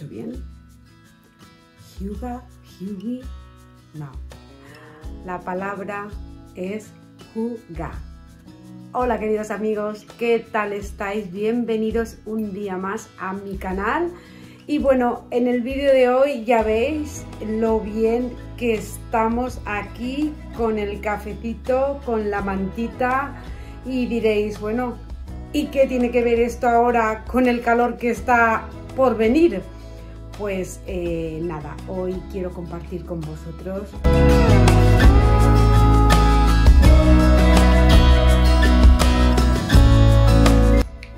bien? Hyuga, Hyugi, no. La palabra es Hyuga. Hola queridos amigos, ¿qué tal estáis? Bienvenidos un día más a mi canal. Y bueno, en el vídeo de hoy ya veis lo bien que estamos aquí con el cafecito, con la mantita. Y diréis, bueno, ¿y qué tiene que ver esto ahora con el calor que está por venir? Pues nada, hoy quiero compartir con vosotros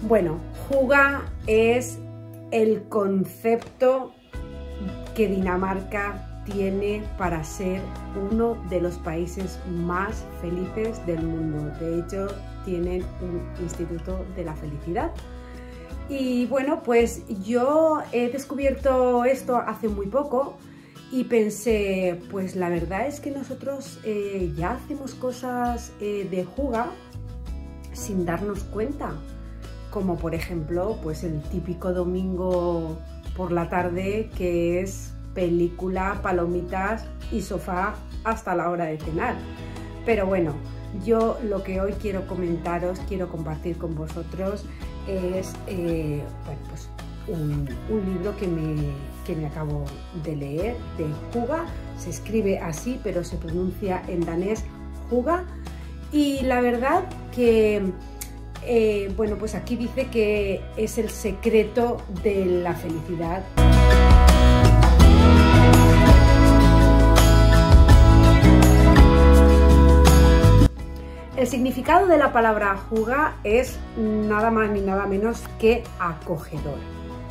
bueno, Hyuga es el concepto que Dinamarca tiene para ser uno de los países más felices del mundo. De hecho, tienen un instituto de la felicidad. Y bueno, pues yo he descubierto esto hace muy poco y pensé, pues la verdad es que nosotros ya hacemos cosas de Hyuga sin darnos cuenta. Como por ejemplo, pues el típico domingo por la tarde que es película, palomitas y sofá hasta la hora de cenar. Pero bueno, yo lo que hoy quiero comentaros, quiero compartir con vosotros es bueno, pues un libro que me acabo de leer de Hyuga. Se escribe así, pero se pronuncia en danés Hyuga. Y la verdad que bueno, pues aquí dice que es el secreto de la felicidad. El significado de la palabra Hyuga es nada más ni nada menos que acogedor,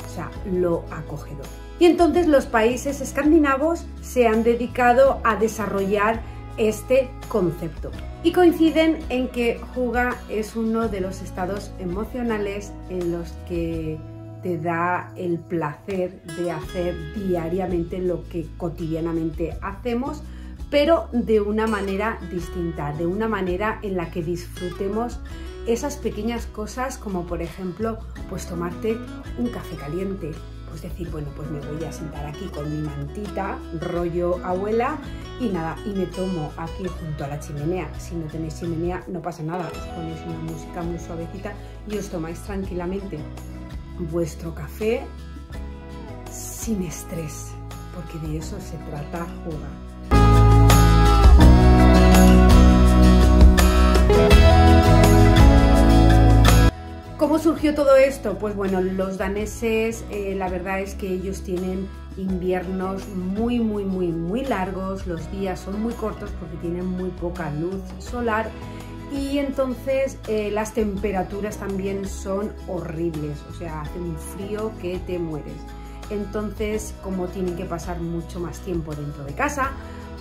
o sea, lo acogedor. Y entonces los países escandinavos se han dedicado a desarrollar este concepto y coinciden en que Hyuga es uno de los estados emocionales en los que te da el placer de hacer diariamente lo que cotidianamente hacemos, pero de una manera distinta, de una manera en la que disfrutemos esas pequeñas cosas, como por ejemplo, pues tomarte un café caliente. Pues decir, bueno, pues me voy a sentar aquí con mi mantita, rollo abuela, y nada, y me tomo aquí junto a la chimenea. Si no tenéis chimenea, no pasa nada, os ponéis una música muy suavecita y os tomáis tranquilamente vuestro café sin estrés, porque de eso se trata Hyuga. ¿Cómo surgió todo esto? Pues bueno, los daneses, la verdad es que ellos tienen inviernos muy largos, los días son muy cortos porque tienen muy poca luz solar y entonces las temperaturas también son horribles, o sea, hace un frío que te mueres. Entonces, como tienen que pasar mucho más tiempo dentro de casa,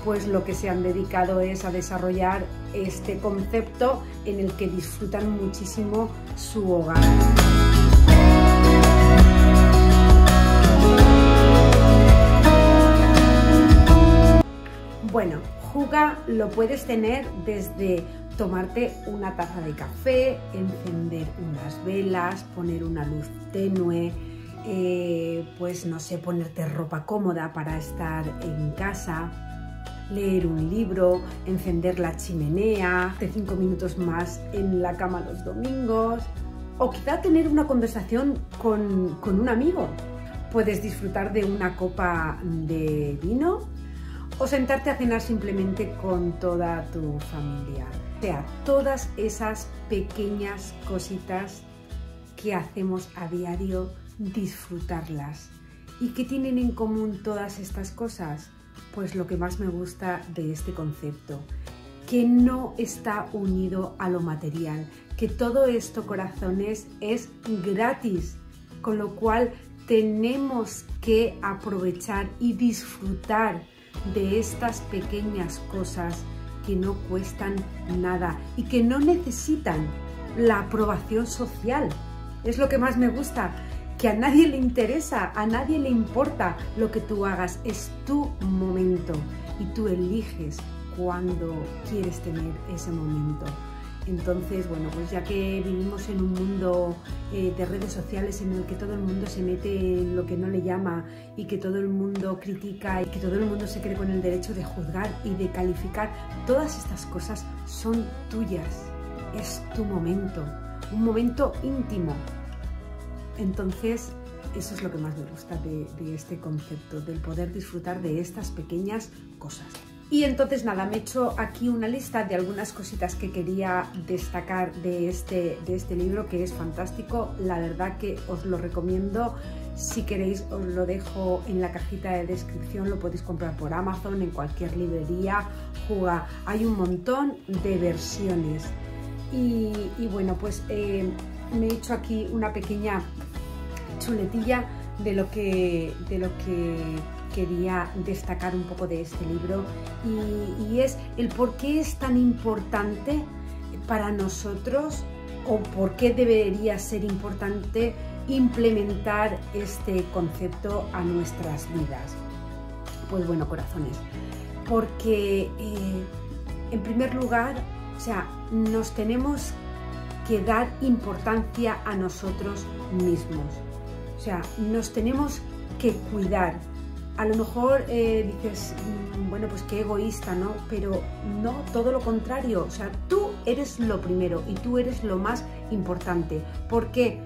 pues lo que se han dedicado es a desarrollar este concepto en el que disfrutan muchísimo su hogar. Bueno, Hyuga lo puedes tener desde tomarte una taza de café, encender unas velas, poner una luz tenue, pues no sé, ponerte ropa cómoda para estar en casa, leer un libro, encender la chimenea, hacer 5 minutos más en la cama los domingos, o quizá tener una conversación con un amigo. Puedes disfrutar de una copa de vino o sentarte a cenar simplemente con toda tu familia. O sea, todas esas pequeñas cositas que hacemos a diario, disfrutarlas. ¿Y qué tienen en común todas estas cosas? Pues lo que más me gusta de este concepto, que no está unido a lo material, que todo esto, corazones, es gratis, con lo cual tenemos que aprovechar y disfrutar de estas pequeñas cosas que no cuestan nada y que no necesitan la aprobación social. Es lo que más me gusta, que a nadie le interesa, a nadie le importa lo que tú hagas, es tu momento y tú eliges cuándo quieres tener ese momento. Entonces, bueno, pues ya que vivimos en un mundo de redes sociales en el que todo el mundo se mete en lo que no le llama y que todo el mundo critica y que todo el mundo se cree con el derecho de juzgar y de calificar, todas estas cosas son tuyas, es tu momento, un momento íntimo. Entonces, eso es lo que más me gusta de este concepto, del poder disfrutar de estas pequeñas cosas. Y entonces nada, me he hecho aquí una lista de algunas cositas que quería destacar de este libro, que es fantástico. La verdad que os lo recomiendo. Si queréis os lo dejo en la cajita de descripción, lo podéis comprar por Amazon, en cualquier librería. Juga, hay un montón de versiones. Y bueno, pues me he hecho aquí una pequeña chuletilla de lo que quería destacar un poco de este libro, y es el por qué es tan importante para nosotros, o por qué debería ser importante implementar este concepto a nuestras vidas. Pues bueno, corazones, porque en primer lugar, o sea, nos tenemos que dar importancia a nosotros mismos. O sea, nos tenemos que cuidar. A lo mejor dices, bueno, pues qué egoísta, ¿no? Pero no, todo lo contrario. O sea, tú eres lo primero y tú eres lo más importante. ¿Por qué?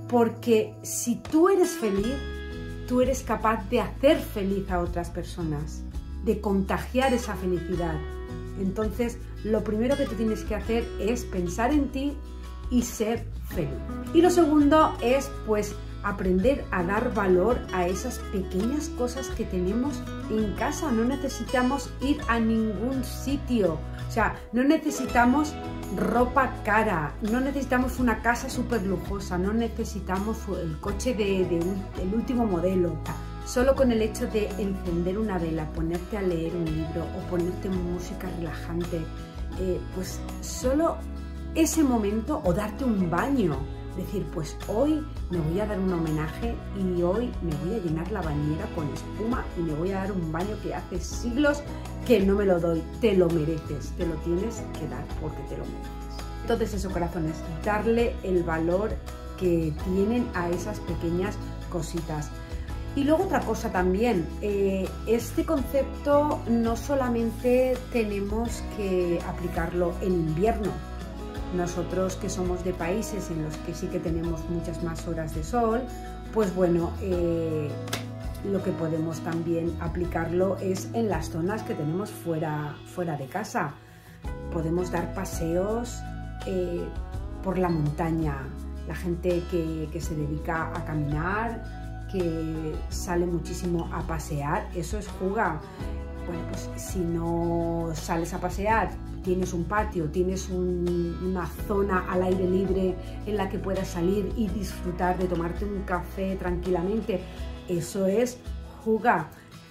Porque si tú eres feliz, tú eres capaz de hacer feliz a otras personas, de contagiar esa felicidad. Entonces, lo primero que tú tienes que hacer es pensar en ti y ser feliz. Y lo segundo es, pues, aprender a dar valor a esas pequeñas cosas que tenemos en casa. No necesitamos ir a ningún sitio, o sea, no necesitamos ropa cara, no necesitamos una casa súper lujosa, no necesitamos el coche del último modelo. Solo con el hecho de encender una vela, ponerte a leer un libro o ponerte música relajante, pues solo ese momento, o darte un baño. Decir, pues hoy me voy a dar un homenaje y hoy me voy a llenar la bañera con espuma y me voy a dar un baño que hace siglos que no me lo doy. Te lo mereces, te lo tienes que dar porque te lo mereces. Entonces eso, corazones, darle el valor que tienen a esas pequeñas cositas. Y luego otra cosa también, este concepto no solamente tenemos que aplicarlo en invierno. Nosotros que somos de países en los que sí que tenemos muchas más horas de sol, pues bueno, lo que podemos también aplicarlo es en las zonas que tenemos fuera de casa. Podemos dar paseos por la montaña. La gente que se dedica a caminar, que sale muchísimo a pasear, eso es juga. Bueno, pues si no sales a pasear, tienes un patio, tienes una zona al aire libre en la que puedas salir y disfrutar de tomarte un café tranquilamente, eso es juga.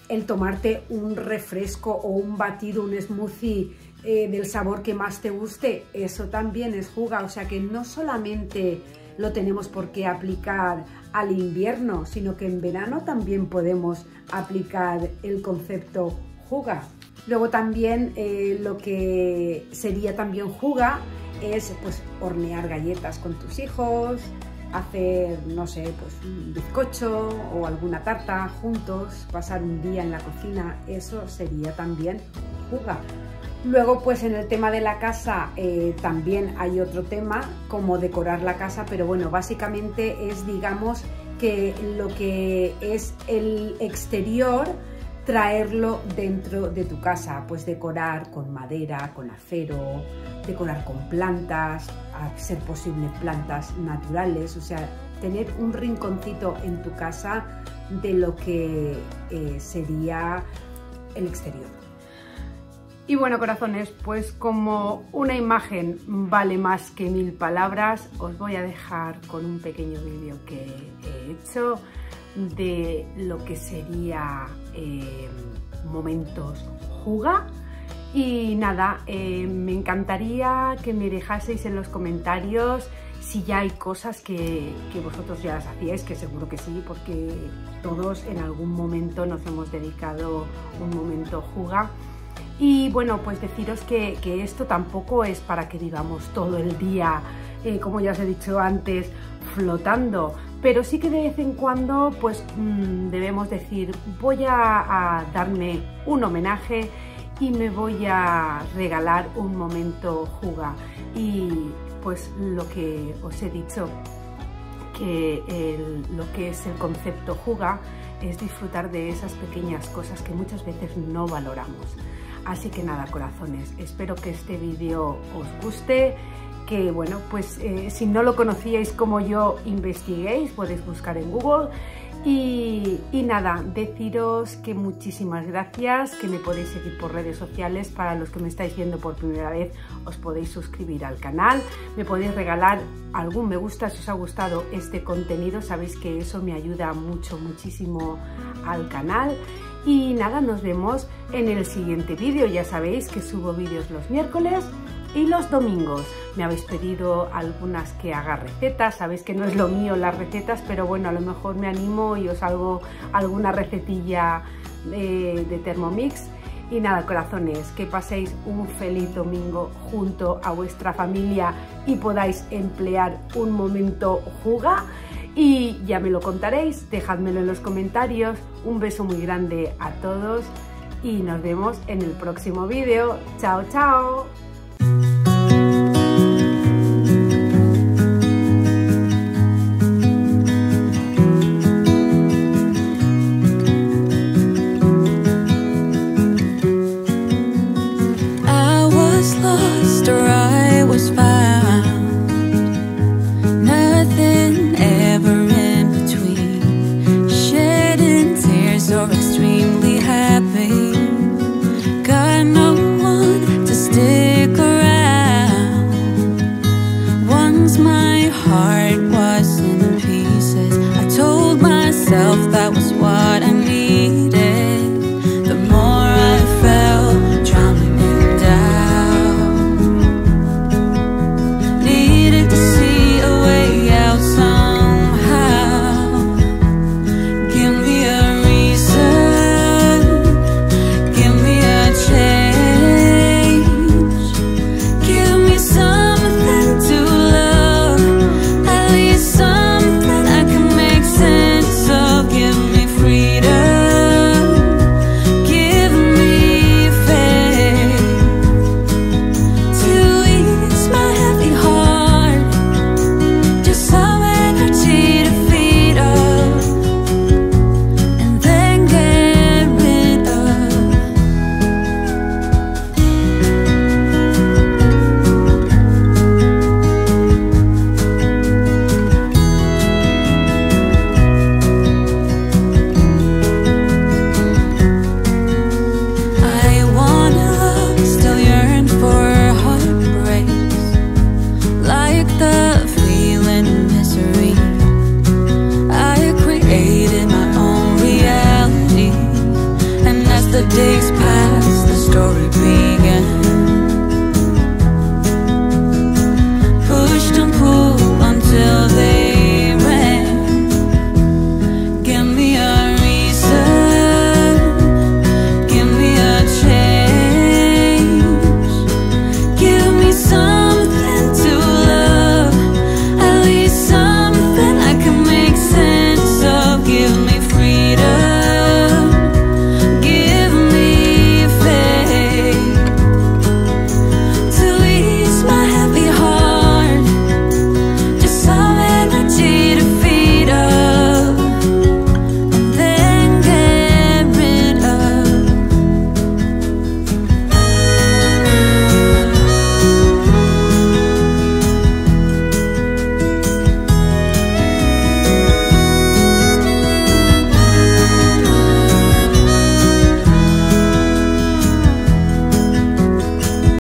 El tomarte un refresco o un batido, un smoothie del sabor que más te guste, eso también es juga. O sea que no solamente lo tenemos por qué aplicar al invierno, sino que en verano también podemos aplicar el concepto juga. Luego también lo que sería también juga es, pues, hornear galletas con tus hijos, hacer, no sé, pues un bizcocho o alguna tarta juntos, pasar un día en la cocina, eso sería también juga. Luego, pues en el tema de la casa también hay otro tema, como decorar la casa, pero bueno, básicamente es, digamos, que lo que es el exterior, traerlo dentro de tu casa, pues decorar con madera, con acero, decorar con plantas, a ser posible plantas naturales, o sea, tener un rinconcito en tu casa de lo que sería el exterior. Y bueno, corazones, pues como una imagen vale más que 1000 palabras, os voy a dejar con un pequeño vídeo que he hecho de lo que sería momentos juga. Y nada, me encantaría que me dejaseis en los comentarios si ya hay cosas que vosotros ya las hacíais, que seguro que sí, porque todos en algún momento nos hemos dedicado un momento juga. Y bueno, pues deciros que esto tampoco es para que vivamos todo el día, como ya os he dicho antes, flotando, pero sí que de vez en cuando pues debemos decir, voy a darme un homenaje y me voy a regalar un momento Hygge. Y pues lo que os he dicho, que lo que es el concepto Hygge es disfrutar de esas pequeñas cosas que muchas veces no valoramos. Así que nada, corazones, espero que este vídeo os guste, que bueno, pues si no lo conocíais como yo, investiguéis, podéis buscar en Google. Y nada, deciros que muchísimas gracias, que me podéis seguir por redes sociales. Para los que me estáis viendo por primera vez, os podéis suscribir al canal, me podéis regalar algún me gusta si os ha gustado este contenido, sabéis que eso me ayuda muchísimo al canal. Y nada, nos vemos en el siguiente vídeo. Ya sabéis que subo vídeos los miércoles y los domingos. Me habéis pedido algunas que haga recetas, sabéis que no es lo mío las recetas, pero bueno, a lo mejor me animo y os hago alguna recetilla de Thermomix. Y nada, corazones, que paséis un feliz domingo junto a vuestra familia y podáis emplear un momento Hygge. Y ya me lo contaréis, dejádmelo en los comentarios. Un beso muy grande a todos y nos vemos en el próximo vídeo. ¡Chao, chao!